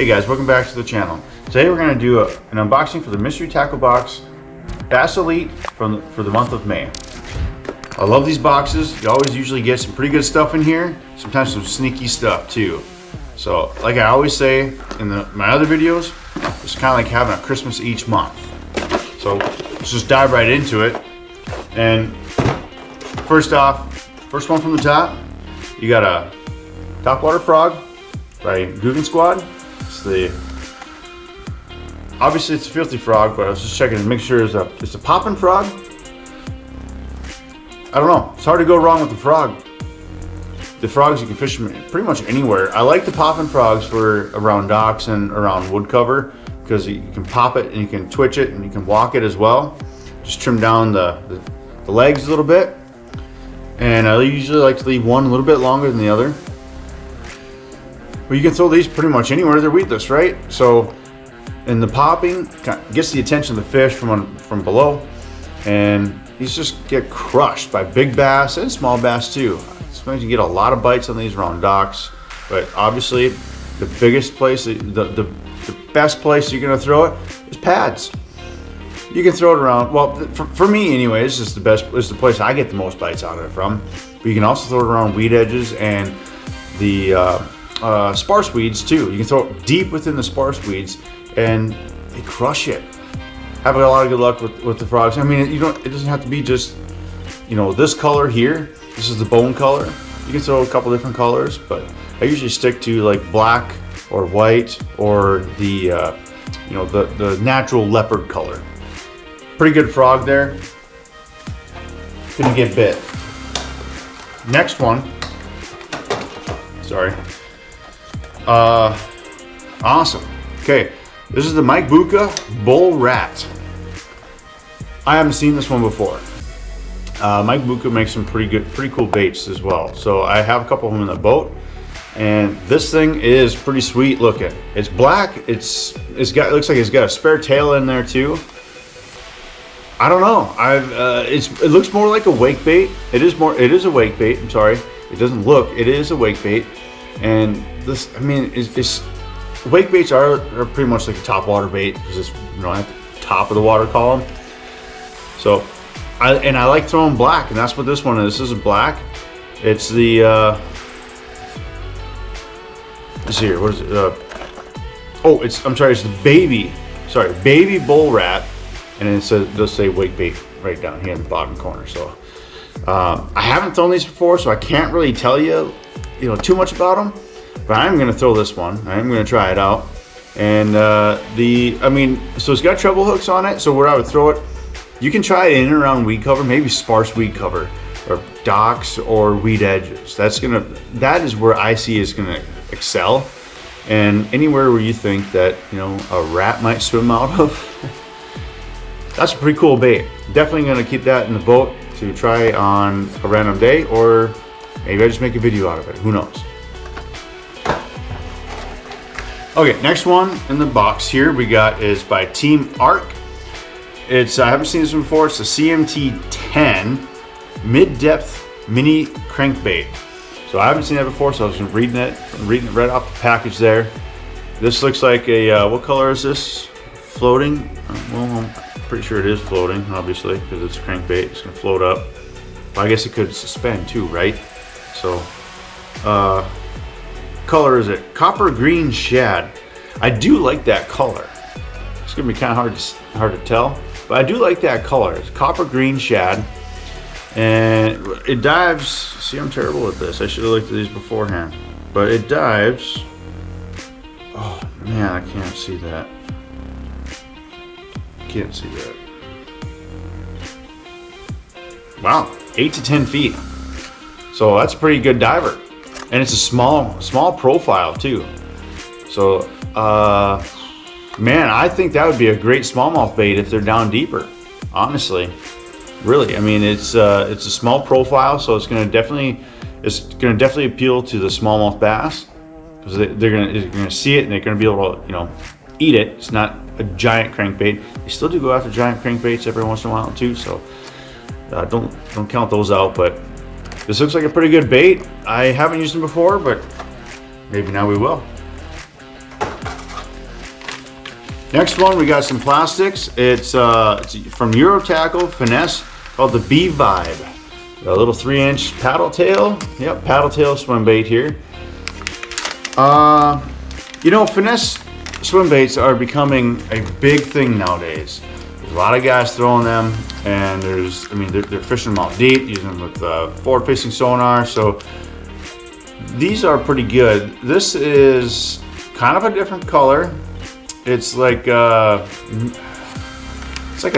Hey guys, welcome back to the channel. Today we're going to do an unboxing for the mystery tackle box Bass Elite for the month of May. I love these boxes. You always usually get some pretty good stuff in here, sometimes some sneaky stuff too. So like I always say in my other videos, it's kind of like having a Christmas each month. So let's just dive right into it. And first one from the top, you got a Topwater Frog by Guggen Squad. Obviously it's a filthy frog, but I was just checking to make sure it's a popping frog. I don't know. It's hard to go wrong with the frog. The frogs, you can fish them pretty much anywhere. I like the popping frogs for around docks and around wood cover because you can pop it and you can twitch it and you can walk it as well. Just trim down the legs a little bit. And I usually like to leave one a little bit longer than the other. But you can throw these pretty much anywhere. They're weedless, right? So, and the popping gets the attention of the fish from below, and these just get crushed by big bass and small bass too. Sometimes you get a lot of bites on these around docks, but obviously the biggest place, the best place you're gonna throw it is pads. You can throw it around. Well, for me anyway, it's just the place I get the most bites out of it from. But you can also throw it around weed edges and the sparse weeds too. You can throw it deep within the sparse weeds and they crush it. Have a lot of good luck with the frogs. I mean, it doesn't have to be just, this color here. This is the bone color. You can throw a couple different colors, but I usually stick to like black or white or the natural leopard color. Pretty good frog there. Couldn't get bit. Next one. Sorry. Awesome. Okay, this is the Minn Kota Bull Rat. I haven't seen this one before. Minn Kota makes some pretty cool baits as well. So I have a couple of them in the boat, and this thing is pretty sweet looking. It's black. It looks like it's got a spare tail in there too. I don't know. It looks more like a wake bait. It is a wake bait. I'm sorry. It doesn't look. It is a wake bait. And this, I mean, wake baits are pretty much like a top water bait because it's at the top of the water column. So, I like throwing black, and that's what this one is. This is black. It's the let's see here. What is it? It's the baby bull rat, and it does say wake bait right down here in the bottom corner. So, I haven't thrown these before, so I can't really tell you too much about them, but I'm going to throw this one. I'm going to try it out. And so it's got treble hooks on it, so where I would throw it, you can try it in and around weed cover, maybe sparse weed cover, or docks or weed edges. That is where I see is going to excel. And anywhere where you think that, a rat might swim out of, that's a pretty cool bait. Definitely going to keep that in the boat to try on a random day, or maybe I just make a video out of it. Who knows? Okay, next one in the box here we got is by Team Arc. I haven't seen this one before. It's a CMT 10 mid-depth mini crankbait. So I haven't seen that before, so I was just reading it right off the package there. This looks like a what color is this? Floating? Well, I'm pretty sure it is floating, obviously, because it's a crankbait. It's gonna float up. But I guess it could suspend too, right? So, color is it? Copper green shad. I do like that color. It's gonna be kind of hard to tell, but I do like that color. It's copper green shad, and it dives. See, I'm terrible at this. I should have looked at these beforehand, but it dives. Oh man, I can't see that. Can't see that. Wow, 8 to 10 feet. So that's a pretty good diver, and it's a small profile too. So, man, I think that would be a great smallmouth bait if they're down deeper. Honestly, really. I mean, it's a small profile, so it's gonna definitely appeal to the smallmouth bass because they're gonna see it and they're gonna be able to eat it. It's not a giant crankbait. They still do go after giant crankbaits every once in a while too. So don't count those out, but. This looks like a pretty good bait. I haven't used them before, but maybe now we will. Next one, we got some plastics. It's from Eurotackle Finesse, called the Bee Vibe. A little 3-inch paddle tail. Yep, paddle tail swim bait here. You know, finesse swim baits are becoming a big thing nowadays. There's a lot of guys throwing them, and they're fishing them out deep, using them with forward-facing sonar. So these are pretty good. This is kind of a different color. It's like a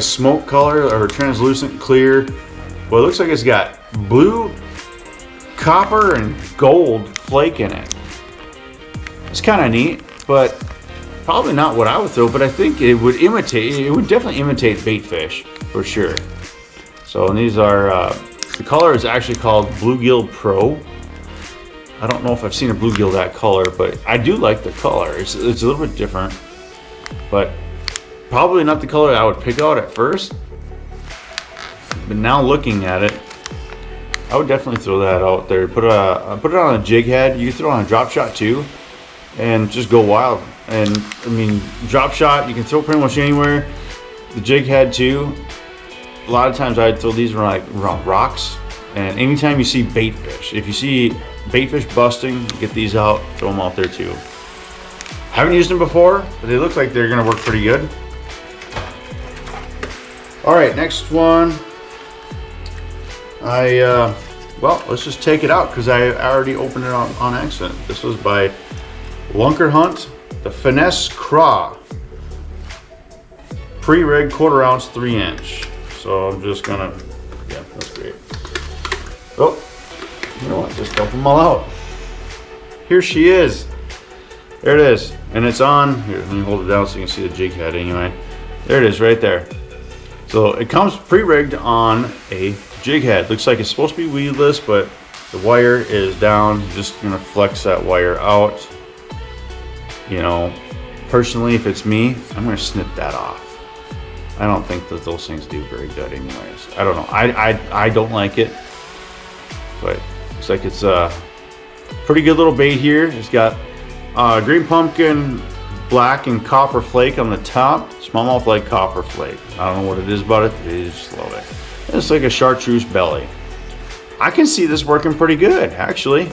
smoke color or translucent clear. Well, it looks like it's got blue, copper, and gold flake in it. It's kind of neat, but probably not what I would throw, but I think it would definitely imitate bait fish for sure. So, and these are, the color is actually called Bluegill Pro. I don't know if I've seen a bluegill that color, but I do like the color. It's a little bit different, but probably not the color I would pick out at first. But now looking at it, I would definitely throw that out there. Put it on a jig head. You can throw it on a drop shot too, and just go wild. And I mean, drop shot you can throw pretty much anywhere. The jig head too. A lot of times I'd throw these around rocks. And anytime you see bait fish, if you see bait fish busting, get these out, throw them out there too. Haven't used them before, but they look like they're gonna work pretty good. All right, next one. Well, let's just take it out because I already opened it on accident. This was by Lunker Hunt, the Finesse Craw. Pre-rigged 1/4 ounce 3-inch. So I'm just gonna, yeah, that's great. Oh, you know what, just dump them all out. Here she is. There it is. And it's on, here, let me hold it down so you can see the jig head anyway. There it is right there. So it comes pre-rigged on a jig head. Looks like it's supposed to be weedless, but the wire is down. Just gonna flex that wire out. You know, personally, if it's me, I'm gonna snip that off. I don't think that those things do very good anyways. I don't know, I don't like it, but looks like it's a pretty good little bait here. It's got green pumpkin, black and copper flake on the top. Smallmouth like copper flake. I don't know what it is about it, but I just love it. It's like a chartreuse belly. I can see this working pretty good, actually.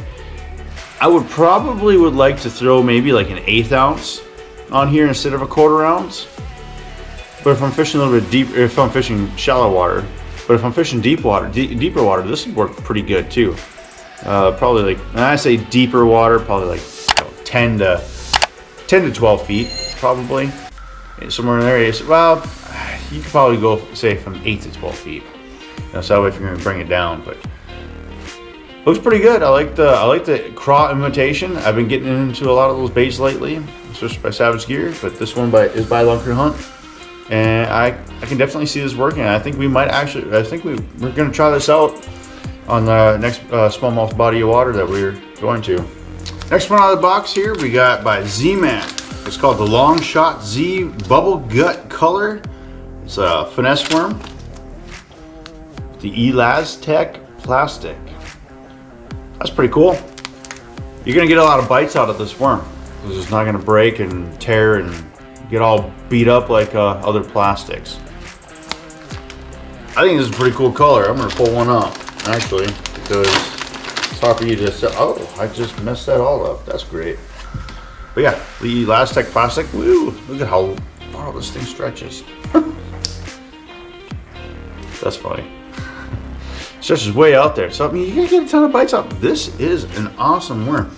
I would like to throw maybe like an 1/8 ounce on here instead of a 1/4 ounce. But if I'm fishing a little bit deep, if I'm fishing shallow water, but if I'm fishing deeper water, this would work pretty good too. Probably like, when I say deeper water, probably like 10 to 12 feet, probably. Somewhere in there. Well, you could probably go, say, from 8 to 12 feet. So that way if you're gonna bring it down, but looks pretty good. I like the craw imitation. I've been getting into a lot of those baits lately, especially by Savage Gear, but this one is by Lunker Hunt. And I can definitely see this working. I think we might actually, we're gonna try this out on the next smallmouth body of water that we're going to. Next one out of the box here, we got by Z-Man. It's called the Long Shot Z Bubble Gut Color. It's a finesse worm. The Elastec plastic. That's pretty cool. You're gonna get a lot of bites out of this worm because it's not gonna break and tear and get all beat up like other plastics. I think this is a pretty cool color. I'm gonna pull one up actually because it's hard for you to say. Oh, I just messed that all up. That's great. But yeah, the Elastec plastic. Woo! Look at how far this thing stretches. That's funny. Stretches way out there. So I mean, you're gonna get a ton of bites out. This is an awesome worm.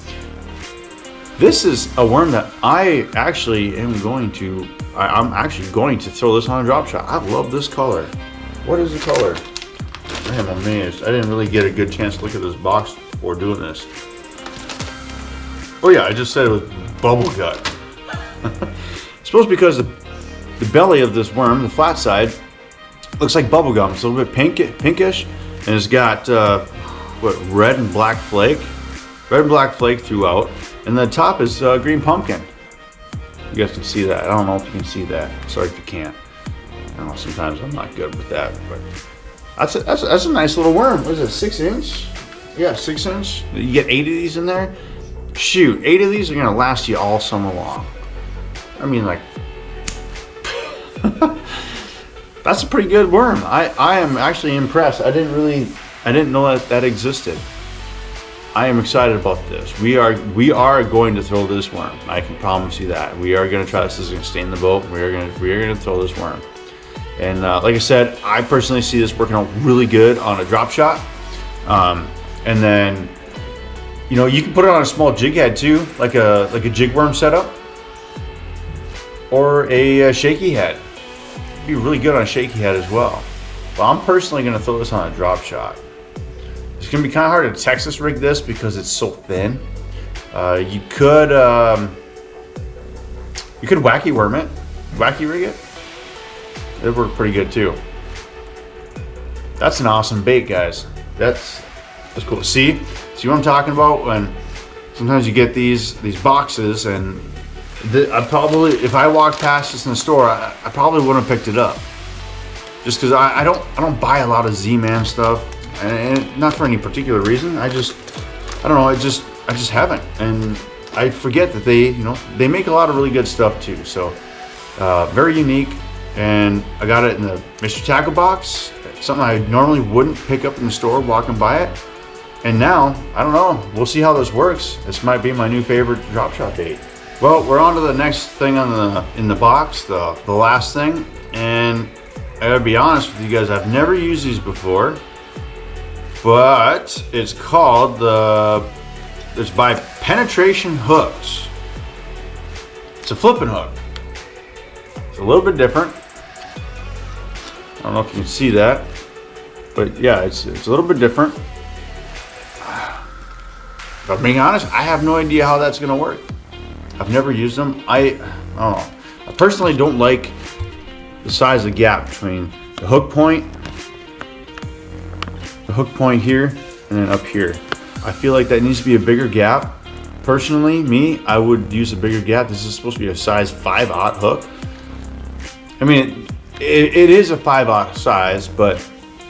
This is a worm that I'm actually going to throw this on a drop shot. I love this color. What is the color? I am amazed. I didn't really get a good chance to look at this box before doing this. Oh yeah, I just said it was bubble gut. Suppose because the belly of this worm, the flat side, looks like bubble gum. It's a little bit pinkish, and it's got red and black flake throughout, and the top is green pumpkin. You guys can see that. I don't know if you can see that. Sorry if you can't. I don't know. Sometimes I'm not good with that, but that's a nice little worm. What is it? 6 inch? Yeah, 6 inch. You get 8 of these in there. Shoot, 8 of these are gonna last you all summer long. I mean, like, that's a pretty good worm. I am actually impressed. I didn't know that existed. I am excited about this. We are going to throw this worm. I can promise you that. We are going to try this. This is going to stay in the boat. We are going to throw this worm. And like I said, I personally see this working out really good on a drop shot. And then, you know, you can put it on a small jig head too, like a jig worm setup, or a shaky head. It'd be really good on a shaky head as well. But I'm personally going to throw this on a drop shot. It's going to be kind of hard to Texas rig this because it's so thin. You could wacky worm it, wacky rig it. It worked pretty good too. That's an awesome bait, guys. That's cool. See what I'm talking about? When sometimes you get these boxes, and I probably, if I walked past this in the store, I probably wouldn't have picked it up. Just because I don't buy a lot of Z-Man stuff, and not for any particular reason. I don't know. I just haven't, and I forget that they make a lot of really good stuff too. So very unique, and I got it in the Mystery Tackle box. Something I normally wouldn't pick up in the store walking by it, and now I don't know. We'll see how this works. This might be my new favorite drop shot bait. Well, we're on to the next thing in the box, the last thing, and I gotta be honest with you guys. I've never used these before, but it's called it's by Penetration Hooks. It's a flipping hook. It's a little bit different. I don't know if you can see that, but yeah, it's a little bit different. If I'm being honest, I have no idea how that's gonna work. I've never used them. I don't know. I personally don't like the size of the gap between the hook point here and then up here. I feel like that needs to be a bigger gap. Personally, I would use a bigger gap. This is supposed to be a size 5/0 hook. I mean, it is a 5/0 size, but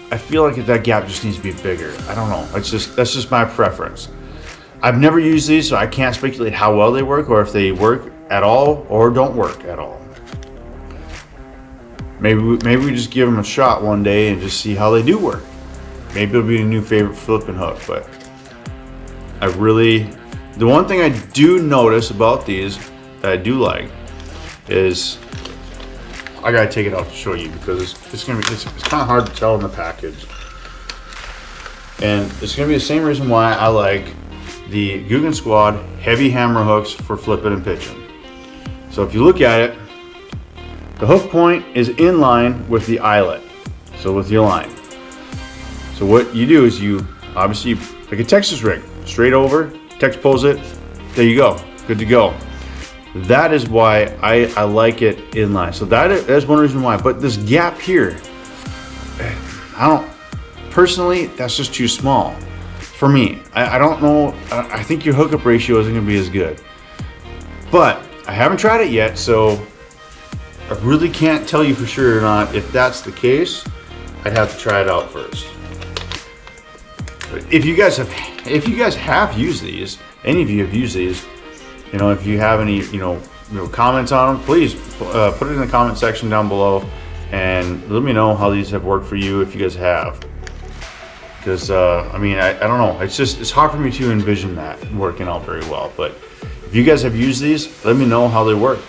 I feel like that gap just needs to be bigger. I don't know. That's just my preference. I've never used these, so I can't speculate how well they work, or if they work at all or don't work at all. Maybe we just give them a shot one day and just see how they do work. Maybe it'll be a new favorite flipping hook. But the one thing I do notice about these that I do like is, I gotta take it out to show you because it's kind of hard to tell in the package, and it's gonna be the same reason why I like the Googan Squad heavy hammer hooks for flipping and pitching. So if you look at it, the hook point is in line with the eyelet, so with your line. So what you do is you obviously, like a Texas rig, straight over, text pose it, there you go, good to go. That is why I like it in line. So that's one reason why. But this gap here, personally, that's just too small for me. I don't know. I think your hookup ratio isn't going to be as good. But I haven't tried it yet, so I really can't tell you for sure or not. If that's the case, I'd have to try it out first. But if you guys have used these, any of you have used these, if you have any, comments on them, please put it in the comment section down below and let me know how these have worked for you if you guys have. Because I don't know, it's hard for me to envision that working out very well. But if you guys have used these, let me know how they work.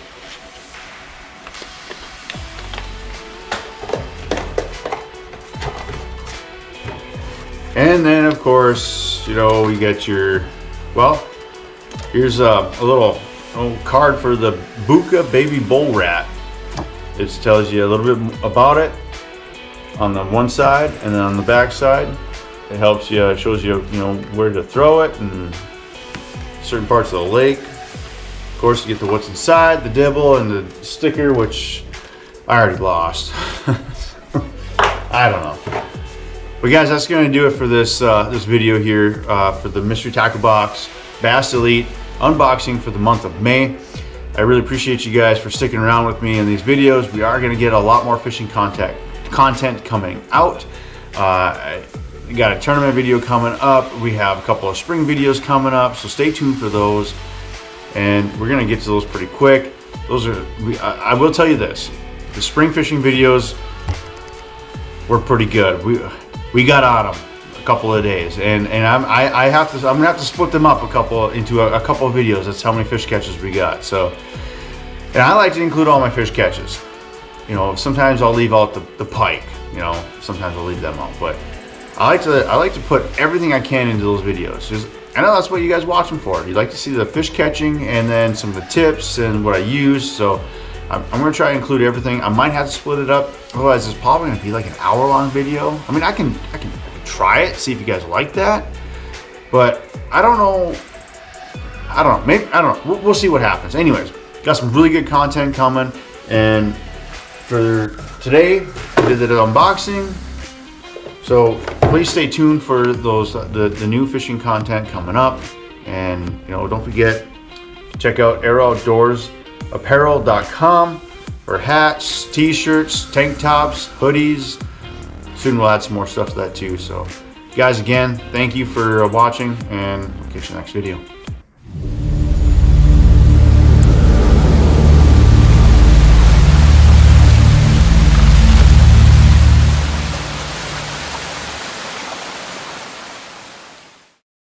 And then of course, you get your, here's a little card for the Buka Baby Bull Rat. It tells you a little bit about it on the one side, and then on the back side, it shows you, where to throw it and certain parts of the lake. Of course, you get the what's inside, the dibble, and the sticker, which I already lost. I don't know. But guys, that's going to do it for this video here for the Mystery Tackle Box Bass Elite unboxing for the month of May. I really appreciate you guys for sticking around with me in these videos. We are going to get a lot more fishing content coming out. We got a tournament video coming up. We have a couple of spring videos coming up, so stay tuned for those. And we're going to get to those pretty quick. I will tell you this: the spring fishing videos, we're pretty good. We got on them a couple of days, and I'm gonna have to split them up into a couple of videos. That's how many fish catches we got. So, and I like to include all my fish catches. You know, sometimes I'll leave out the pike. You know, sometimes I'll leave them out, but I like to put everything I can into those videos. I know that's what you guys watch them for. You like to see the fish catching and then some of the tips and what I use. So I'm gonna try to include everything. I might have to split it up. Otherwise, it's probably gonna be like an hour-long video. I mean, I can try it, see if you guys like that. But I don't know. Maybe I don't know. We'll see what happens. Anyways, got some really good content coming, and for today, we did the unboxing. So please stay tuned for those the new fishing content coming up, and you know, don't forget, check out arrowoutdoorsapparel.com for hats, t-shirts, tank tops, hoodies. Soon we'll add some more stuff to that too. So guys, again, thank you for watching, and I'll catch you in the next video.